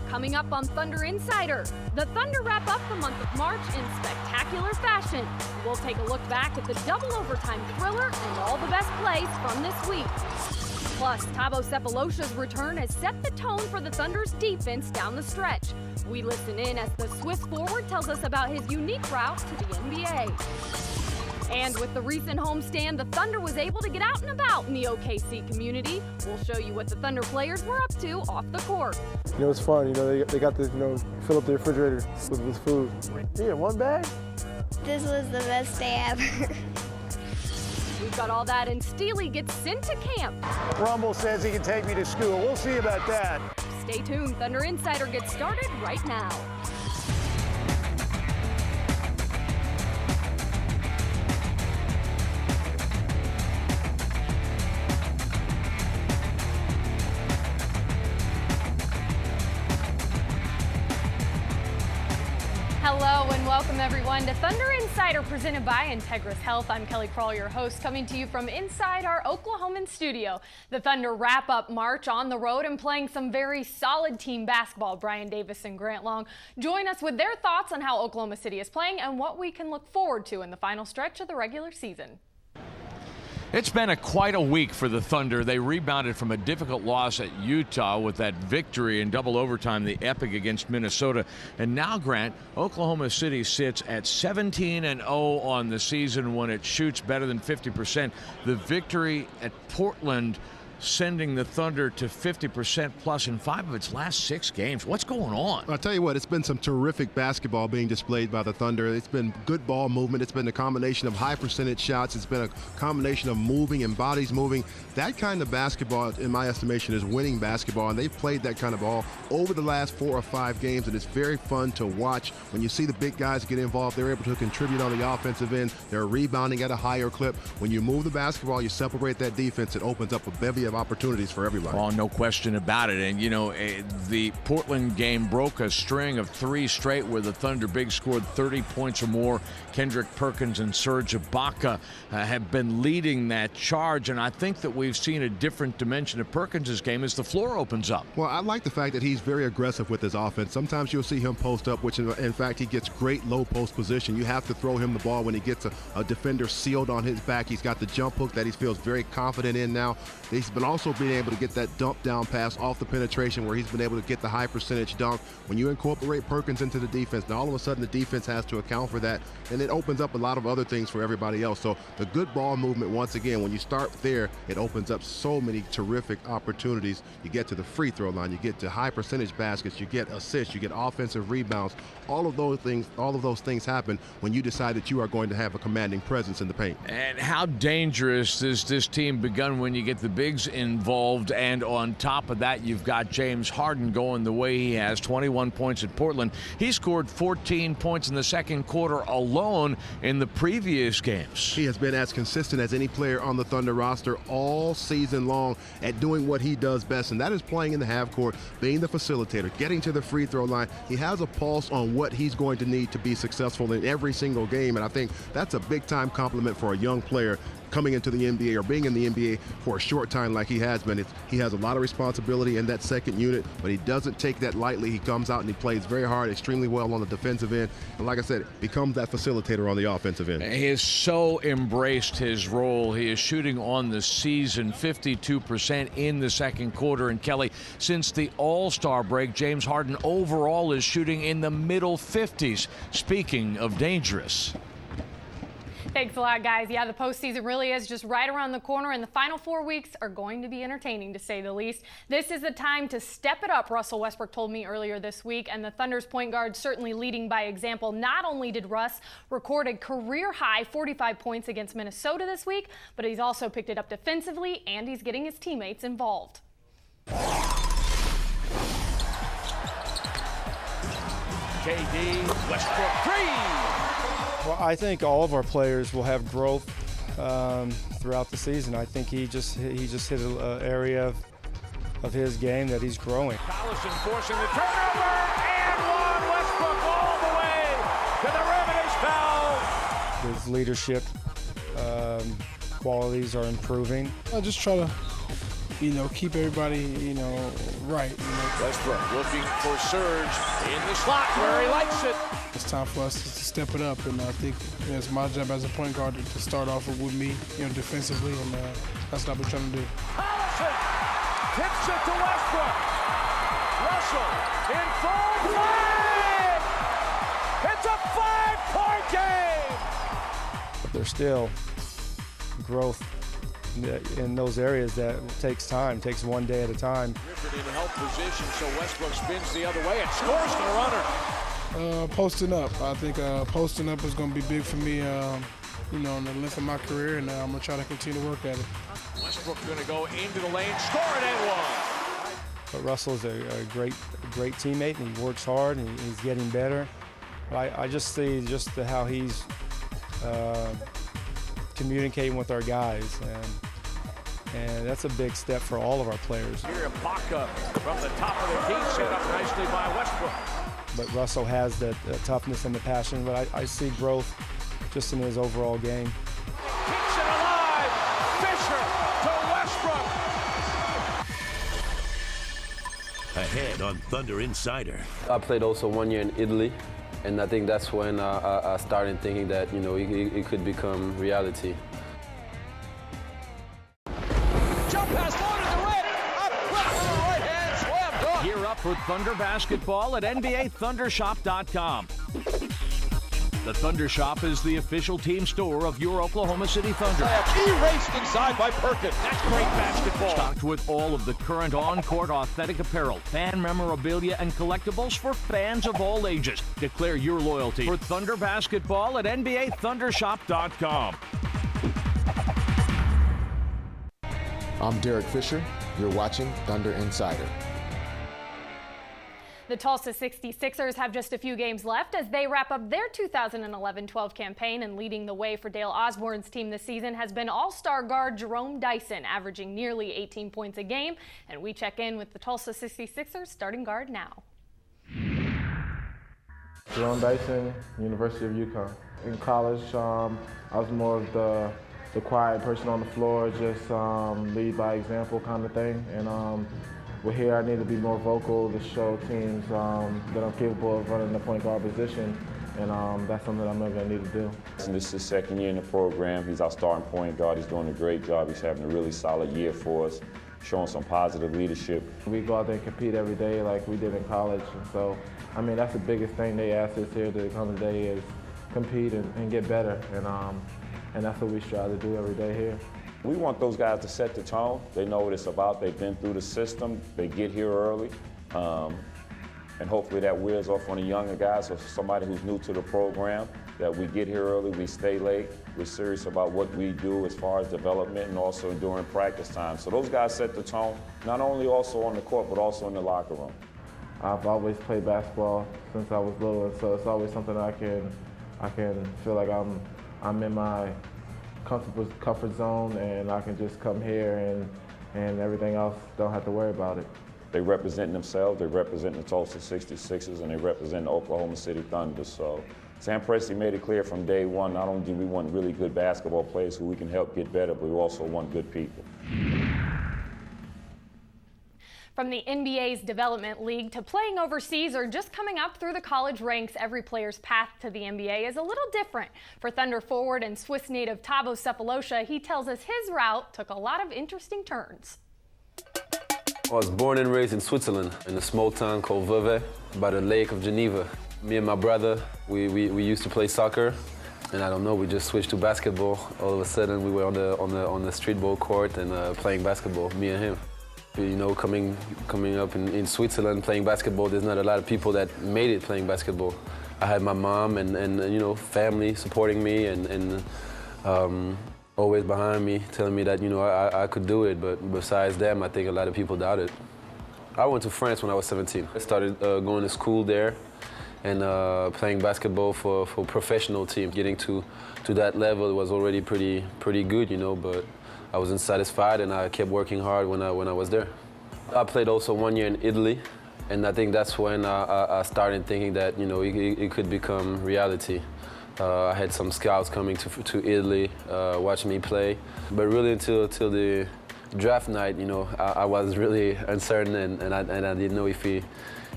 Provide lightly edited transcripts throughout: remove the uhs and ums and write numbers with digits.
Coming up on Thunder Insider, the Thunder wrap up the month of March in spectacular fashion. We'll take a look back at the double overtime thriller and all the best plays from this week. Plus, Thabo Sefolosha's return has set the tone for the Thunder's defense down the stretch. We listen in as the Swiss forward tells us about his unique route to the NBA. And with the recent homestand, the Thunder was able to get out and about in the OKC community. We'll show you what the Thunder players were up to off the court. It's fun. They got to, fill up the refrigerator with food. Yeah, one bag? This was the best day ever. We've got all that, and Steely gets sent to camp. Rumble says he can take me to school. We'll see about that. Stay tuned. Thunder Insider gets started right now. Hello and welcome everyone to Thunder Insider presented by Integris Health. I'm Kelly Crawl, your host, coming to you from inside our Oklahoman studio. The Thunder wrap up March on the road and playing some very solid team basketball. Brian Davis and Grant Long join us with their thoughts on how Oklahoma City is playing and what we can look forward to in the final stretch of the regular season. It's been quite a week for the Thunder. They rebounded from a difficult loss at Utah with that victory in double overtime, the epic against Minnesota. And now, Grant, Oklahoma City sits at 17-0 on the season when it shoots better than 50%. The victory at Portland sending the Thunder to 50% plus in 5 of its last 6 games. What's going on? I'll tell you what, it's been some terrific basketball being displayed by the Thunder. It's been good ball movement. It's been a combination of high percentage shots. It's been a combination of moving and bodies moving. That kind of basketball, in my estimation, is winning basketball, and they've played that kind of ball over the last 4 or 5 games, and it's very fun to watch. When you see the big guys get involved, they're able to contribute on the offensive end. They're rebounding at a higher clip. When you move the basketball, you separate that defense, it opens up a bevy of opportunities for everybody. Oh, no question about it. And, the Portland game broke a string of 3 straight where the Thunder Bigs scored 30 points or more. Kendrick Perkins and Serge Ibaka have been leading that charge, and I think that we've seen a different dimension of Perkins' game as the floor opens up. Well, I like the fact that he's very aggressive with his offense. Sometimes you'll see him post up, which in fact he gets great low post position. You have to throw him the ball when he gets a defender sealed on his back. He's got the jump hook that he feels very confident in now. He's been also being able to get that dump down pass off the penetration where he's been able to get the high percentage dunk. When you incorporate Perkins into the defense, now all of a sudden the defense has to account for that, and it opens up a lot of other things for everybody else. So the good ball movement, once again, when you start there, it opens up so many terrific opportunities. You get to the free throw line, you get to high percentage baskets, you get assists, you get offensive rebounds. All of those things happen when you decide that you are going to have a commanding presence in the paint. And how dangerous is this team begun when you get the bigs involved, and on top of that, you've got James Harden going the way he has, 21 points at Portland. He scored 14 points in the second quarter alone in the previous games. He has been as consistent as any player on the Thunder roster all season long at doing what he does best, and that is playing in the half court, being the facilitator, getting to the free throw line. He has a pulse on what he's going to need to be successful in every single game, and I think that's a big-time compliment for a young player coming into the NBA or being in the NBA for a short time like he has been. He has a lot of responsibility in that second unit, but he doesn't take that lightly. He comes out and he plays very hard, extremely well on the defensive end, and like I said, becomes that facilitator on the offensive end. He has so embraced his role. He is shooting on the season 52% in the second quarter. And Kelly, since the All-Star break, James Harden overall is shooting in the middle 50s. Speaking of dangerous. Thanks a lot, guys. Yeah, the postseason really is just right around the corner, and the final 4 weeks are going to be entertaining, to say the least. This is the time to step it up, Russell Westbrook told me earlier this week, and the Thunder's point guard certainly leading by example. Not only did Russ record a career-high 45 points against Minnesota this week, but he's also picked it up defensively, and he's getting his teammates involved. KD, Westbrook, 3! Well, I think all of our players will have growth throughout the season. I think he just hit an area of his game that he's growing. Collison forcing the turnover, and one. Westbrook all the way to the rim, and he's fouled. His leadership qualities are improving. I just try to keep everybody, right. Westbrook looking for Surge in the slot where he likes it. It's time for us to step it up, and I think it's my job as a point guard to start off with me, defensively, and that's what I've been trying to do. Collison tips it to Westbrook. Russell in full play. It's a 5-point game. But there's still growth in those areas that takes time, takes one day at a time. Griffin in help position, so Westbrook spins the other way and scores the runner. Posting up. I think posting up is going to be big for me, in the length of my career, and I'm going to try to continue to work at it. Westbrook going to go into the lane, score it and one. But Russell's a great teammate, and he works hard, and he's getting better. But I just see how he's communicating with our guys, and that's a big step for all of our players. Here, Ibaka from the top of the key, set up nicely by Westbrook. But Russell has the toughness and the passion, but I see growth just in his overall game. Keeps it alive. Fisher to Westbrook. Ahead on Thunder Insider. I played also 1 year in Italy, and I think that's when I started thinking that, it could become reality. Jump pass loaded the red. Up with the right hand slam dunk. Gear up for Thunder basketball at NBAThundershop.com. The Thunder Shop is the official team store of your Oklahoma City Thunder. Erased inside by Perkins. That's great basketball. Stocked with all of the current on-court authentic apparel, fan memorabilia, and collectibles for fans of all ages. Declare your loyalty for Thunder basketball at NBAThundershop.com. I'm Derek Fisher. You're watching Thunder Insider. The Tulsa 66ers have just a few games left as they wrap up their 2011-12 campaign, and leading the way for Dale Osborne's team this season has been all-star guard Jerome Dyson, averaging nearly 18 points a game. And we check in with the Tulsa 66ers starting guard now. Jerome Dyson, University of UConn. In college, I was more of the quiet person on the floor, just lead by example kind of thing. And well, here I need to be more vocal to show teams that I'm capable of running the point guard position, and that's something I'm going to need to do. And this is his second year in the program. He's our starting point guard. He's doing a great job. He's having a really solid year for us, showing some positive leadership. We go out there and compete every day like we did in college, and so, that's the biggest thing they ask us here to come today is compete and get better, and that's what we strive to do every day here. We want those guys to set the tone. They know what it's about. They've been through the system. They get here early. And hopefully that wears off on the younger guys or somebody who's new to the program, that we get here early, we stay late. We're serious about what we do as far as development and also during practice time. So those guys set the tone, not only also on the court, but also in the locker room. I've always played basketball since I was little, and so it's always something I can feel like I'm in my comfort zone, and I can just come here and everything else, don't have to worry about it. They represent themselves, they represent the Tulsa 66ers, and they represent the Oklahoma City Thunder. So Sam Presti made it clear from day one, not only do we want really good basketball players who we can help get better, but we also want good people. From the NBA's Development League to playing overseas or just coming up through the college ranks, every player's path to the NBA is a little different. For Thunder forward and Swiss native Thabo Sefolosha, he tells us his route took a lot of interesting turns. I was born and raised in Switzerland, in a small town called Vevey, by the Lake of Geneva. Me and my brother, we used to play soccer, and I don't know, we just switched to basketball. All of a sudden, we were on the streetball court and playing basketball, me and him. You know, coming up in Switzerland playing basketball, there's not a lot of people that made it playing basketball. I had my mom and family supporting me and always behind me, telling me that I could do it. But besides them, I think a lot of people doubted. I went to France when I was 17. I started going to school there and playing basketball for a professional team. Getting to that level was already pretty good, but I wasn't satisfied, and I kept working hard when I was there. I played also 1 year in Italy, and I think that's when I started thinking that it could become reality. I had some scouts coming to Italy, watching me play, but really until the draft night, you know, I was really uncertain, and I didn't know if he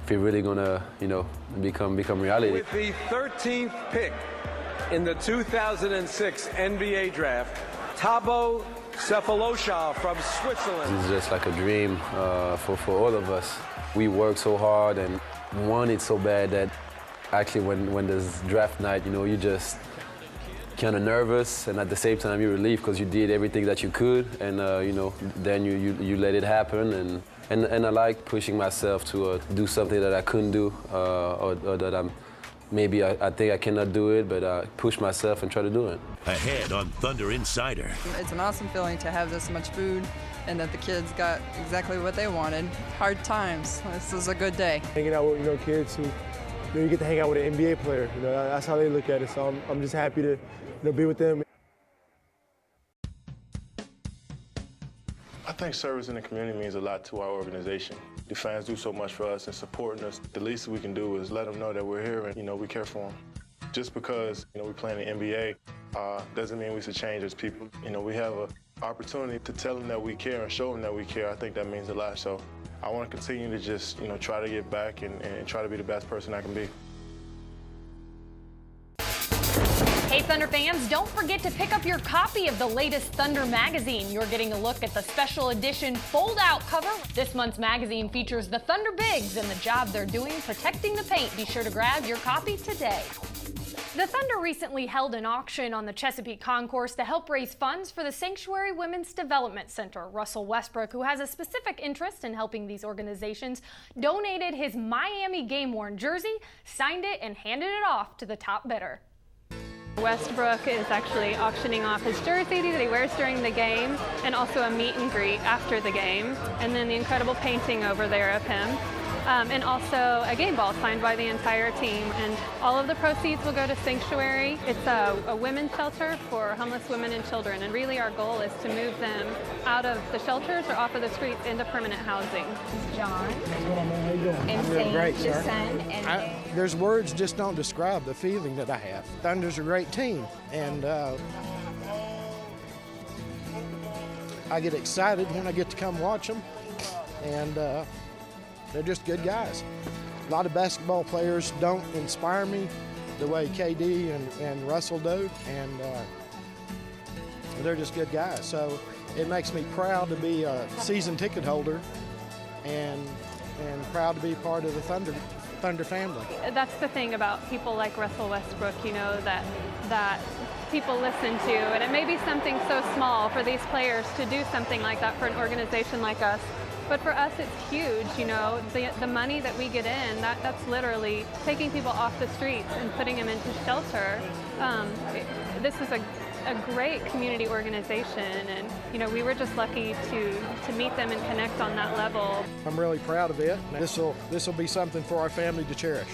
really gonna, you know, become reality. With the 13th pick in the 2006 NBA draft, Thabo from Switzerland. It's just like a dream for all of us. We worked so hard and want it so bad that actually when there's draft night, you know, you just kind of nervous, and at the same time you're relieved because you did everything that you could, and you know, then you let it happen, and I like pushing myself to do something that I couldn't do, or that I think I cannot do it, but I push myself and try to do it. Ahead on Thunder Insider. It's an awesome feeling to have this much food and that the kids got exactly what they wanted. Hard times. This is a good day. Hanging out with, you know, kids who, you know, you get to hang out with an NBA player. You know, that's how they look at it. So I'm just happy to, you know, be with them. I think service in the community means a lot to our organization. The fans do so much for us and supporting us. The least we can do is let them know that we're here and, you know, we care for them. Just because, you know, we play in the NBA doesn't mean we should change as people. You know, we have an opportunity to tell them that we care and show them that we care. I think that means a lot. So I want to continue to just, you know, try to get back and try to be the best person I can be. Hey Thunder fans, don't forget to pick up your copy of the latest Thunder magazine. You're getting a look at the special edition fold-out cover. This month's magazine features the Thunder Bigs and the job they're doing protecting the paint. Be sure to grab your copy today. The Thunder recently held an auction on the Chesapeake Concourse to help raise funds for the Sanctuary Women's Development Center. Russell Westbrook, who has a specific interest in helping these organizations, donated his Miami game-worn jersey, signed it, and handed it off to the top bidder. Westbrook is actually auctioning off his jersey that he wears during the game, and also a meet and greet after the game, and then the incredible painting over there of him, and also a game ball signed by the entire team. And all of the proceeds will go to Sanctuary. It's a women's shelter for homeless women and children, and really our goal is to move them out of the shelters or off of the streets into permanent housing. John. How you doing? And I'm doing great, sir. Son and there's words just don't describe the feeling that I have. Thunder's a great team, and I get excited when I get to come watch them, and they're just good guys. A lot of basketball players don't inspire me the way KD and Russell do, and they're just good guys. So it makes me proud to be a season ticket holder and proud to be part of the Thunder family. That's the thing about people like Russell Westbrook, you know, that people listen to, and it may be something so small for these players to do something like that for an organization like us. But for us, it's huge, you know, the money that we get in, that's literally taking people off the streets and putting them into shelter. This is a great community organization, and, you know, we were just lucky to meet them and connect on that level. I'm really proud of it. This will be something for our family to cherish.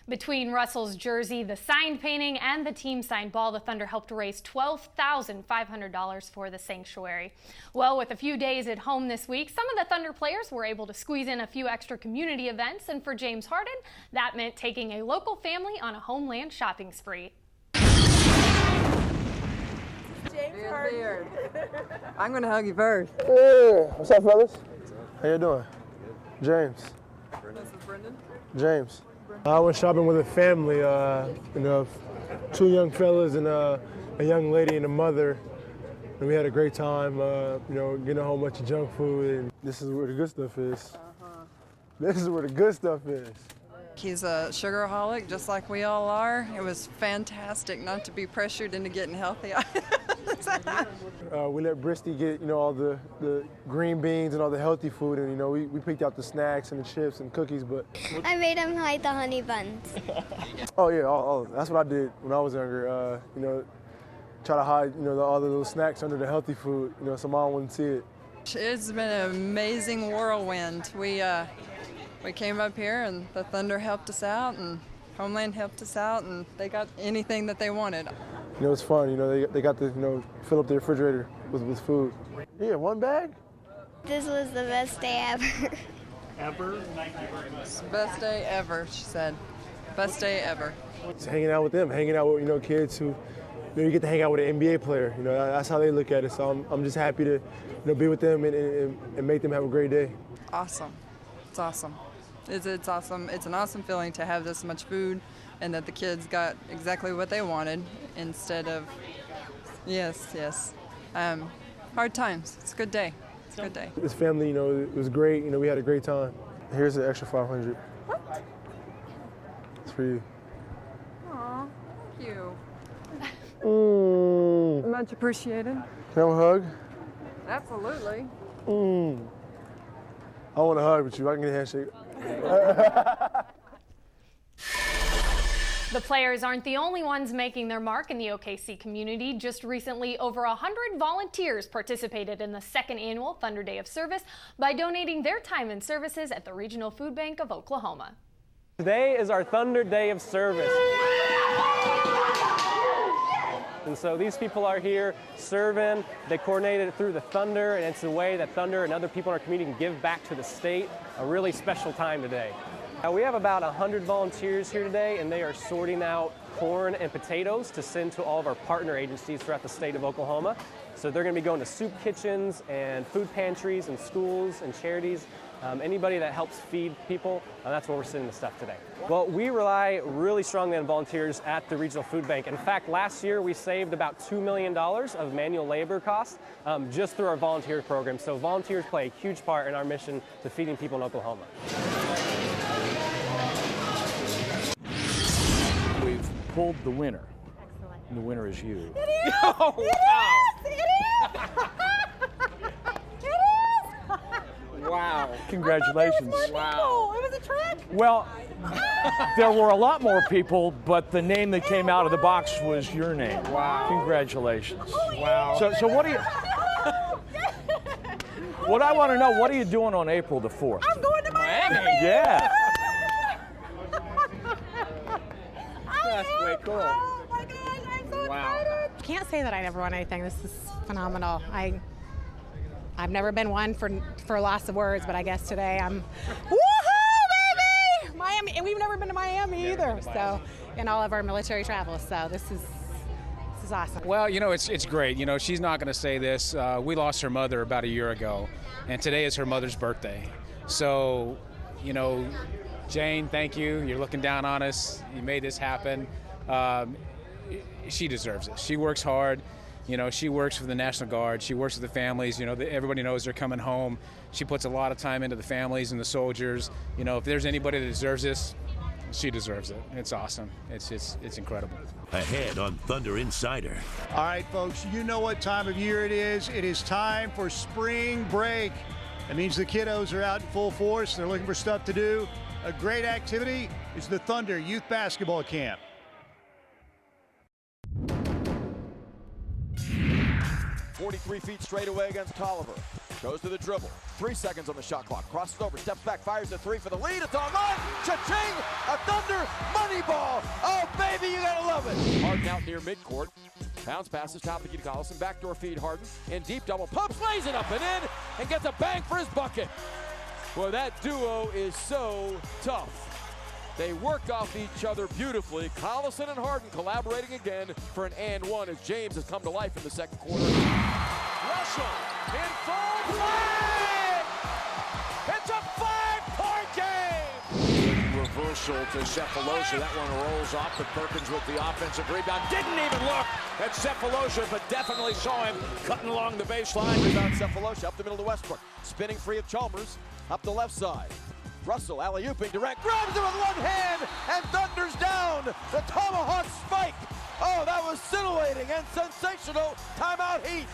Between Russell's jersey, the signed painting, and the team signed ball, the Thunder helped raise $12,500 for the Sanctuary. Well, with a few days at home this week, some of the Thunder players were able to squeeze in a few extra community events, and for James Harden, that meant taking a local family on a homeland shopping spree. James Harden. I'm going to hug you first. Hey, what's up, fellas? How you doing? James. This is Brendan. James. I went shopping with a family, you know, 2 young fellas and a young lady and a mother. And we had a great time, you know, getting a whole bunch of junk food. And this is where the good stuff is. This is where the good stuff is. He's a sugaraholic, just like we all are. It was fantastic not to be pressured into getting healthy. We let Bristy get, you know, all the green beans and all the healthy food, and, you know, we picked out the snacks and the chips and cookies, but... I made him hide the honey buns. Oh, yeah, that's what I did when I was younger, you know, try to hide, you know, all the little snacks under the healthy food, you know, so Mom wouldn't see it. It's been an amazing whirlwind. We came up here, and the Thunder helped us out, and Homeland helped us out, and they got anything that they wanted. You know, it's fun. You know, they got to, you know, fill up the refrigerator with food. Yeah, 1 bag? This was the best day ever. Ever? It's the best day ever, she said. Best day ever. Just hanging out with them, hanging out with, you know, kids who, you get to hang out with an NBA player. That's how they look at it. So I'm just happy to be with them and make them have a great day. Awesome. It's awesome. It's awesome. It's an awesome feeling to have this much food and that the kids got exactly what they wanted instead of, yes. Hard times. It's a good day. It's a good day. This family, it was great. We had a great time. Here's an extra $500. What? It's for you. Aw, thank you. Much appreciated. Can I have a hug? Absolutely. I want a hug with you. I can get a handshake. The players aren't the only ones making their mark in the OKC community. Just recently, over 100 volunteers participated in the second annual Thunder Day of Service by donating their time and services at the Regional Food Bank of Oklahoma. Today is our Thunder Day of Service. And so these people are here serving. They coordinated it through the Thunder, and it's a way that Thunder and other people in our community can give back to the state. A really special time today. We have about 100 volunteers here today, and they are sorting out corn and potatoes to send to all of our partner agencies throughout the state of Oklahoma. So they're going to be going to soup kitchens and food pantries and schools and charities. Anybody that helps feed people, that's where we're sending the stuff today. Well, we rely really strongly on volunteers at the Regional Food Bank. In fact, last year we saved about $2 million of manual labor costs just through our volunteer program. So volunteers play a huge part in our mission to feeding people in Oklahoma. We've pulled the winner. Excellent. And the winner is you. It is! Oh, wow! It is! Wow. Congratulations. Wow. It was a trick? Well, there were a lot more people, but the name that came out of the box was your name. Wow. Congratulations. Wow. So what do you... What I want to know, what are you doing on April the 4th? I'm going to Miami. Yeah. That's way cool. Oh my gosh, I'm so excited. Can't say that I never won anything. This is phenomenal. I've never been one for loss of words, but I guess today I'm woohoo, baby! Miami, and we've never been to Miami either. So, in all of our military travels, so this is awesome. Well, it's great. She's not going to say this. We lost her mother about a year ago, and today is her mother's birthday. So, Jane, thank you. You're looking down on us. You made this happen. She deserves it. She works hard. She works for the National Guard. She works with the families. Everybody knows they're coming home. She puts a lot of time into the families and the soldiers. If there's anybody that deserves this, she deserves it. It's awesome. It's incredible. Ahead on Thunder Insider. All right, folks, you know what time of year it is. It is time for spring break. That means the kiddos are out in full force. They're looking for stuff to do. A great activity is the Thunder Youth Basketball Camp. 43 feet straight away against Tolliver. Goes to the dribble. 3 seconds on the shot clock. Crosses over, steps back, fires a three for the lead. It's online. Cha-ching! A Thunder money ball. Oh, baby, you gotta love it. Harden out near midcourt. Pounds passes top of Collison. Backdoor feed Harden. In deep double. Pumps, lays it up and in, and gets a bang for his bucket. Well, that duo is so tough. They work off each other beautifully. Collison and Harden collaborating again for an and one as James has come to life in the second quarter. Russell in full play! It's a 5-point game! Reversal to Cephalosha. That one rolls off, but Perkins with the offensive rebound. Didn't even look at Cephalosha, but definitely saw him cutting along the baseline. Rebound Cephalosha up the middle to Westbrook. Spinning free of Chalmers. Up the left side. Russell alley-ooping direct, grabs it with one hand, and thunders down the tomahawk spike. Oh, that was scintillating and sensational. Timeout Heat.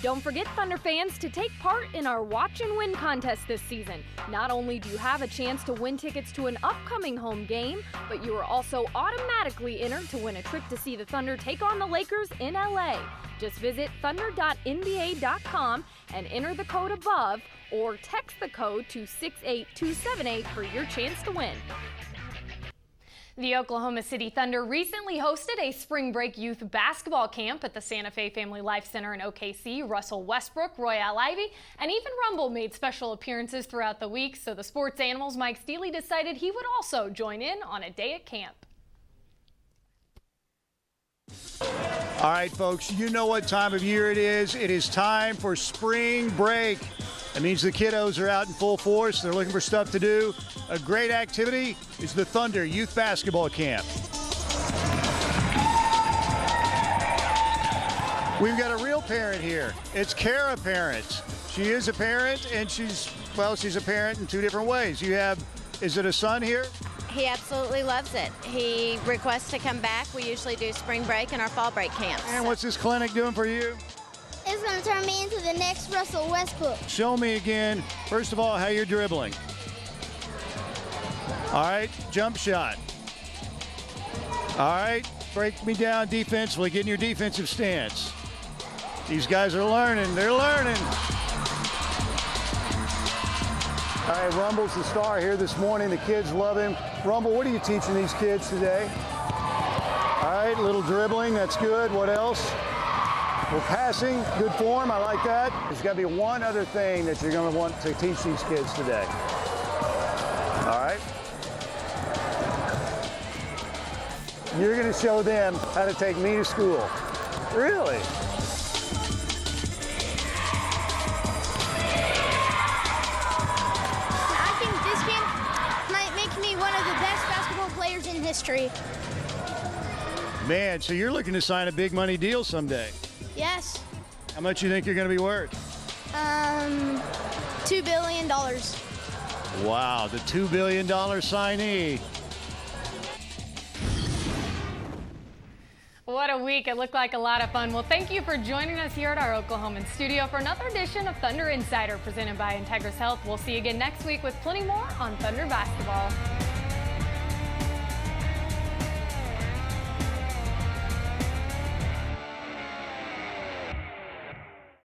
Don't forget, Thunder fans, to take part in our Watch and Win contest this season. Not only do you have a chance to win tickets to an upcoming home game, but you are also automatically entered to win a trip to see the Thunder take on the Lakers in LA. Just visit thunder.nba.com and enter the code above, or text the code to 68278 for your chance to win. The Oklahoma City Thunder recently hosted a spring break youth basketball camp at the Santa Fe Family Life Center in OKC. Russell Westbrook, Royale Ivy, and even Rumble made special appearances throughout the week, so the sports animal's Mike Steele decided he would also join in on a day at camp. All right, folks, you know what time of year it is. It is time for spring break. That means the kiddos are out in full force. They're looking for stuff to do. A great activity is the Thunder Youth Basketball Camp. We've got a real parent here. It's Kara Parents. She is a parent, and she's a parent in two different ways. You have, is it a son here? He absolutely loves it. He requests to come back. We usually do spring break and our fall break camps. And what's this clinic doing for you? It's going to turn me into the next Russell Westbrook. Show me again, first of all, how you're dribbling. All right, jump shot. All right, break me down defensively, get in your defensive stance. These guys are learning, they're learning. All right, Rumble's the star here this morning. The kids love him. Rumble, what are you teaching these kids today? All right, a little dribbling, that's good. What else? Well, passing, good form, I like that. There's got to be one other thing that you're going to want to teach these kids today. All right? You're going to show them how to take me to school. Really? I think this camp might make me one of the best basketball players in history. Man, so you're looking to sign a big money deal someday. Yes. How much you think you're going to be worth? $2 billion. Wow, the $2 billion signee. What a week. It looked like a lot of fun. Well, thank you for joining us here at our Oklahoman studio for another edition of Thunder Insider presented by Integris Health. We'll see you again next week with plenty more on Thunder basketball.